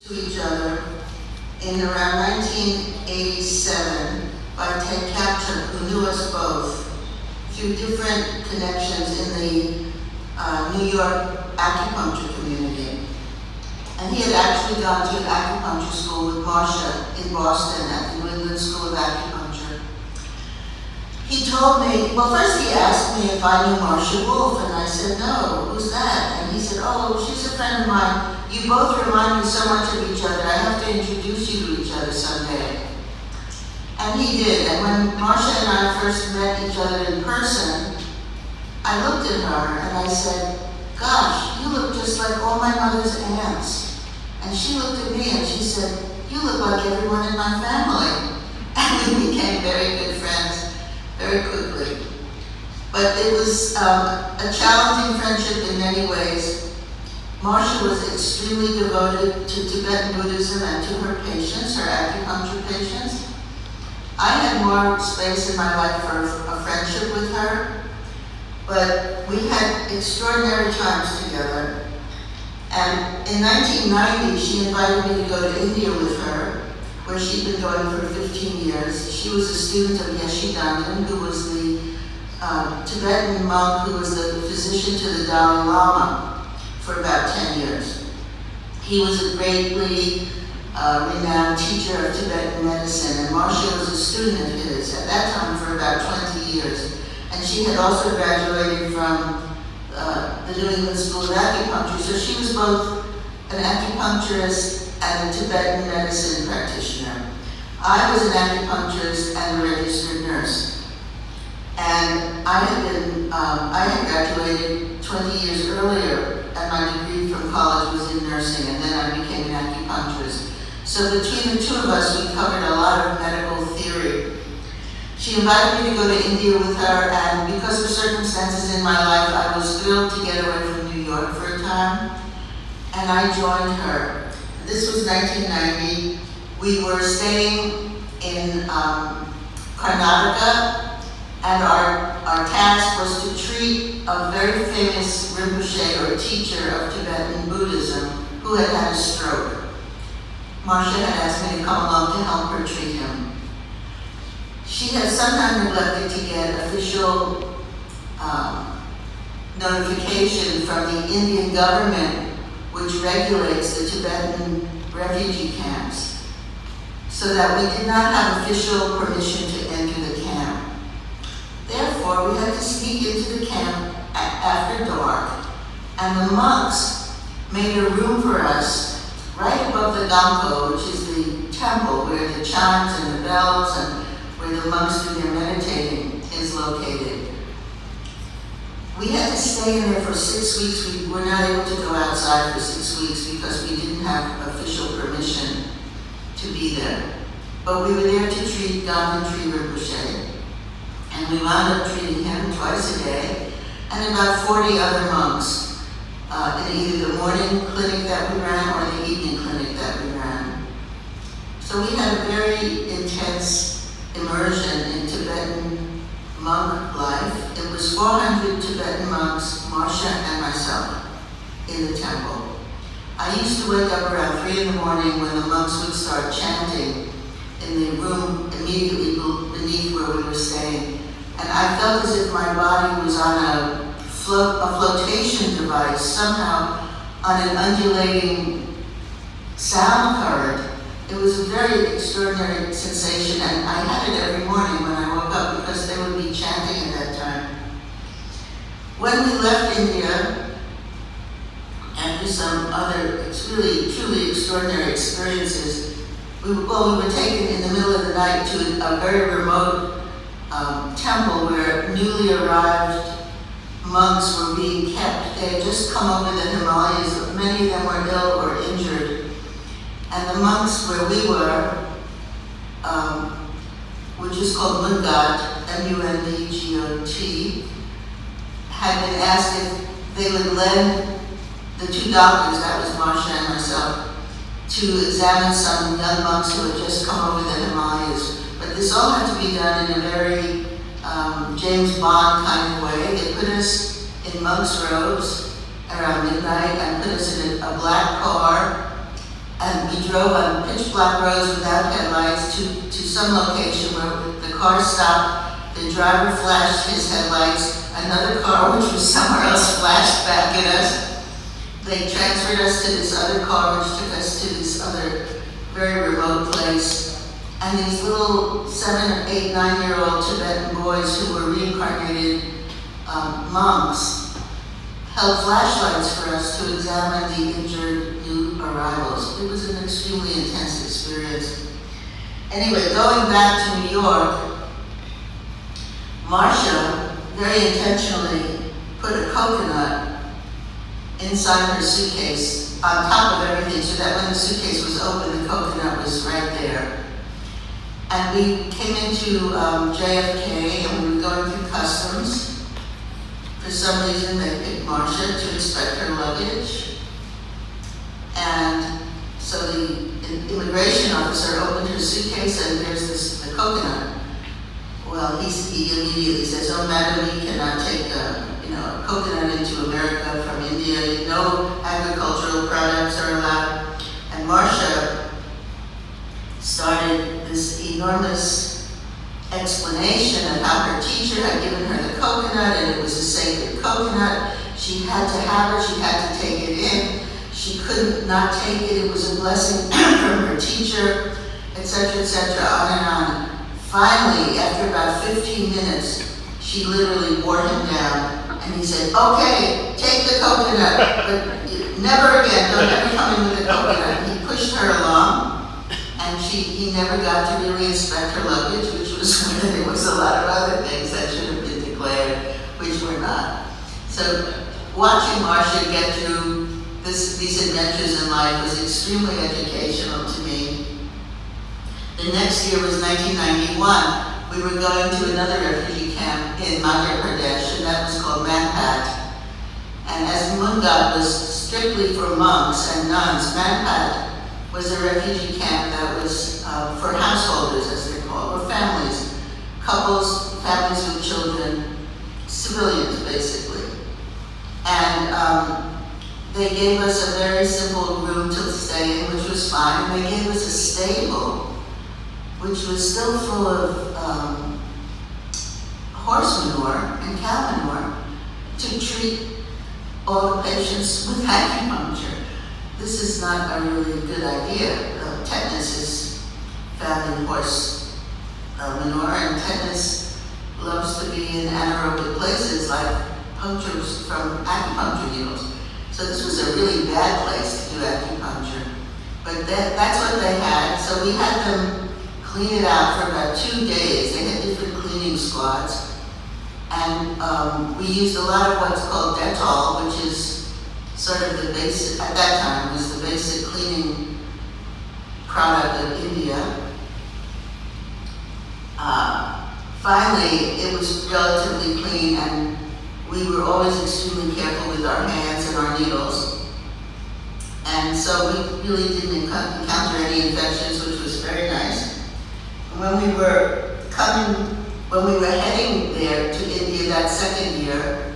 to each other in around 1987 by Ted Kaplan, who knew us both through different connections in the New York acupuncture community. And he had actually gone to an acupuncture school with Marcia in Boston at the New England School of Acupuncture. He told me, well, first he asked me if I knew Marcia Wolf, and I said, no, who's that? And he said, oh, she's a friend of mine. You both remind me so much of each other. I have to introduce you to each other someday. And he did. And when Marcia and I first met each other in person, I looked at her and I said, gosh, you look just like all my mother's aunts. And she looked at me and she said, you look like everyone in my family. And we became very good friends very quickly. But it was a challenging friendship in many ways. Marcia was extremely devoted to Tibetan Buddhism and to her patients, her acupuncture patients. I had more space in my life for a friendship with her, but we had extraordinary times together. And in 1990, she invited me to go to India with her, where she'd been going for 15 years. She was a student of Yeshe Dandan, who was the Tibetan monk who was the physician to the Dalai Lama for about 10 years. He was a greatly renowned teacher of Tibetan medicine, and Marcia was a student of his at that time for about 20 years. And she had also graduated from the New England School of Acupuncture, so she was both an acupuncturist and a Tibetan medicine practitioner. I was an acupuncturist and a registered nurse. And I had graduated 20 years earlier, and my degree from college was in nursing, and then I became an acupuncturist. So between the two of us, we covered a lot of medical theory. She invited me to go to India with her, and because of circumstances in my life, I was thrilled to get away from New York for a time, and I joined her. This was 1990. We were staying in Karnataka, and our task was to treat a very famous Rinpoche, or teacher of Tibetan Buddhism, who had had a stroke. Marcia had asked me to come along to help her treat him. She had somehow neglected to get official notification from the Indian government, which regulates the Tibetan refugee camps, so that we did not have official permission to enter the camp. Therefore, we had to sneak into the camp after dark, and the monks made a room for us right above the Gampo, which is the temple where the chimes and the bells and where the monks do their meditating is located. We had to stay in there for 6 weeks. We were not able to go outside for 6 weeks because we didn't have official permission to be there. But we were there to treat Gandhi Rinpoche. And we wound up treating him twice a day, and about 40 other monks in either the morning clinic that we ran or the evening clinic that we ran. So we had a very intense immersion in Tibetan monk life. It was 400 Tibetan monks, Marcia and myself, in the temple. I used to wake up around 3 in the morning when the monks would start chanting in the room immediately beneath where we were staying. And I felt as if my body was on a flotation device, somehow on an undulating sound current. It was a very extraordinary sensation, and I had it every morning when I woke up because they would be chanting at that time. When we left India, after some other really, truly extraordinary experiences, we were taken in the middle of the night to a very remote temple where newly arrived monks were being kept. They had just come over the Himalayas. Many of them were ill or injured. And the monks where we were, which is called Mundgat, M-U-N-D-G-O-T, had been asked if they would lend the 2 doctors, that was Marcia and myself, to examine some young monks who had just come over the Himalayas. But this all had to be done in a very James Bond kind of way. They put us in monks' robes around midnight and put us in a black car And we drove on pitch black roads without headlights to some location where the car stopped. The driver flashed his headlights. Another car, which was somewhere else, flashed back at us. They transferred us to this other car, which took us to this other very remote place. And these little 7, 8, 9-year-old Tibetan boys who were reincarnated monks held flashlights for us to examine the injured new arrivals. It was an extremely intense experience. Anyway, going back to New York, Marcia very intentionally put a coconut inside her suitcase on top of everything so that when the suitcase was open, the coconut was right there. And we came into JFK and we were going through customs. For some reason, they picked Marcia to inspect her luggage. And so the immigration officer opened her suitcase and there's the coconut. Well, he immediately says, "Oh, madam, we cannot take a coconut into America from India. No agricultural products are allowed." And Marcia started this enormous explanation of how her teacher had given her the coconut and it was a sacred coconut. She had to have it, she had to take it in. She couldn't not take it, it was a blessing from her teacher, etc., on and on. Finally, after about 15 minutes, she literally wore him down and he said, "Okay, take the coconut, but never again, don't ever come in with the coconut." He pushed her along. And he never got to really inspect her luggage, which was when there was a lot of other things that should have been declared, which were not. So watching Marcia get through these adventures in life was extremely educational to me. The next year was 1991. We were going to another refugee camp in Madhya Pradesh, and that was called Manpat. And as Mungat was strictly for monks and nuns, Manpat was a refugee camp that was for householders, as they're called, or families, couples, families with children, civilians, basically. And they gave us a very simple room to stay in, which was fine, and they gave us a stable, which was still full of horse manure and cow manure to treat all the patients with acupuncture. This is not a really good idea. Tetanus is found in horse manure, and tetanus loves to be in anaerobic places like punctures from acupuncture needles. So this was a really bad place to do acupuncture. But that's what they had. So we had them clean it out for about 2 days. They had different cleaning squads. And we used a lot of what's called Dettol, which is sort of the basic, at that time, was the basic cleaning product of India. Finally, it was relatively clean, and we were always extremely careful with our hands and our needles. And so we really didn't encounter any infections, which was very nice. When we were heading there to India that second year,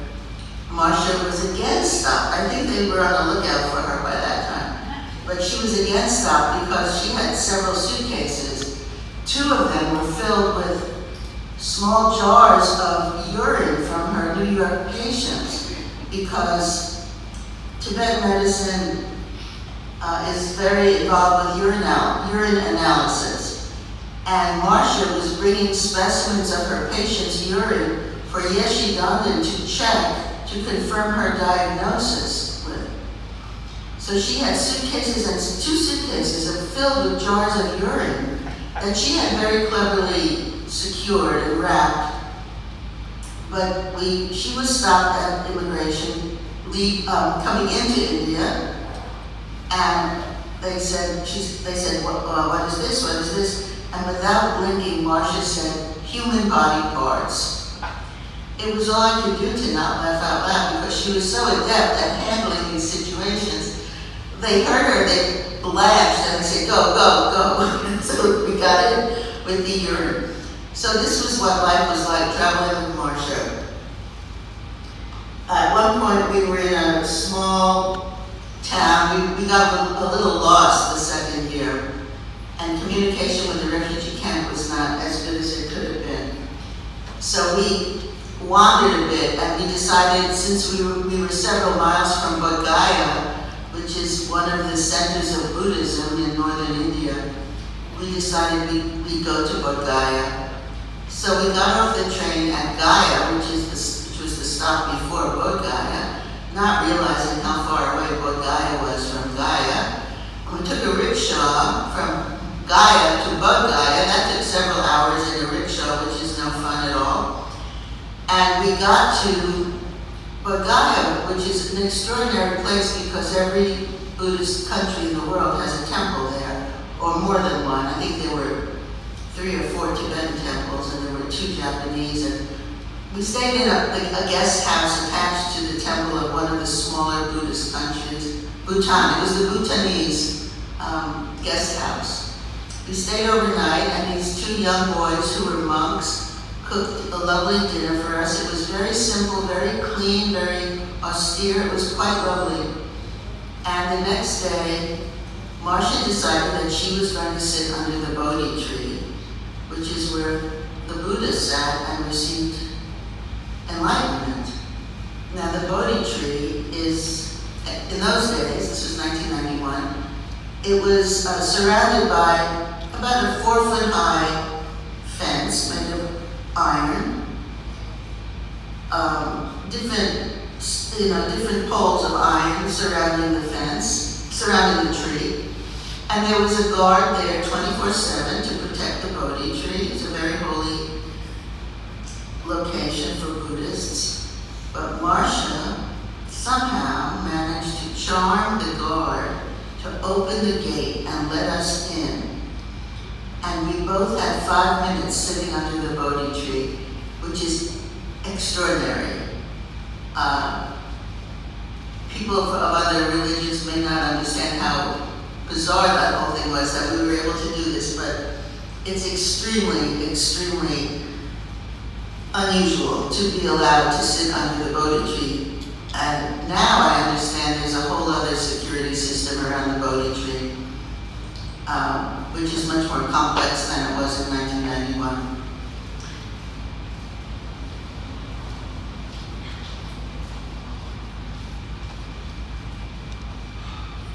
Marcia was again stopped. I think they were on the lookout for her by that time. But she was again stopped because she had several suitcases. 2 of them were filled with small jars of urine from her New York patients, because Tibetan medicine is very involved with urine analysis. And Marcia was bringing specimens of her patients' urine for Yeshi Dandan to check to confirm her diagnosis with. So she had suitcases and 2 suitcases filled with jars of urine that she had very cleverly secured and wrapped. But she was stopped at immigration, coming into India, and they said, what is this? What is this? And without blinking, Marcia said, "Human body parts." It was all I could do to not laugh out loud because she was so adept at handling these situations. They heard her, they blanched, and they said, "Go, go, go." So we got in with the urine. So this was what life was like traveling with Marcia. At one point, we were in a small town. We got a little lost the communication with the refugee camp was not as good as it could have been. So we wandered a bit, and we decided, since we were several miles from Bodh Gaya, which is one of the centers of Buddhism in northern India, we decided we'd go to Bodh Gaya. So we got off the train at Gaya, which was the stop before Bodh Gaya, not realizing how far away Bodh Gaya was from Gaya. And we took a rickshaw from Gaya to Bodh Gaya. That took several hours in a rickshaw, which is no fun at all. And we got to Bodh Gaya, which is an extraordinary place because every Buddhist country in the world has a temple there, or more than one. I think there were 3 or 4 Tibetan temples, and there were 2 Japanese. And we stayed in a guest house attached to the temple of one of the smaller Buddhist countries, Bhutan. It was the Bhutanese guest house. We stayed overnight, and these 2 young boys who were monks cooked a lovely dinner for us. It was very simple, very clean, very austere. It was quite lovely. And the next day, Marcia decided that she was going to sit under the Bodhi tree, which is where the Buddha sat and received enlightenment. Now, the Bodhi tree is, in those days, this was 1991, it was surrounded by about a 4-foot-high fence made of iron, different poles of iron surrounding the fence, surrounding the tree. And there was a guard there 24/7 to protect the Bodhi tree. It's a very holy location for Buddhists. But Marcia somehow managed to charm the guard to open the gate and let us in. And we both had 5 minutes sitting under the Bodhi tree, which is extraordinary. People of other religions may not understand how bizarre that whole thing was, that we were able to do this, but it's extremely, extremely unusual to be allowed to sit under the Bodhi tree. And now I understand there's a whole other security system around the Bodhi tree, which is much more complex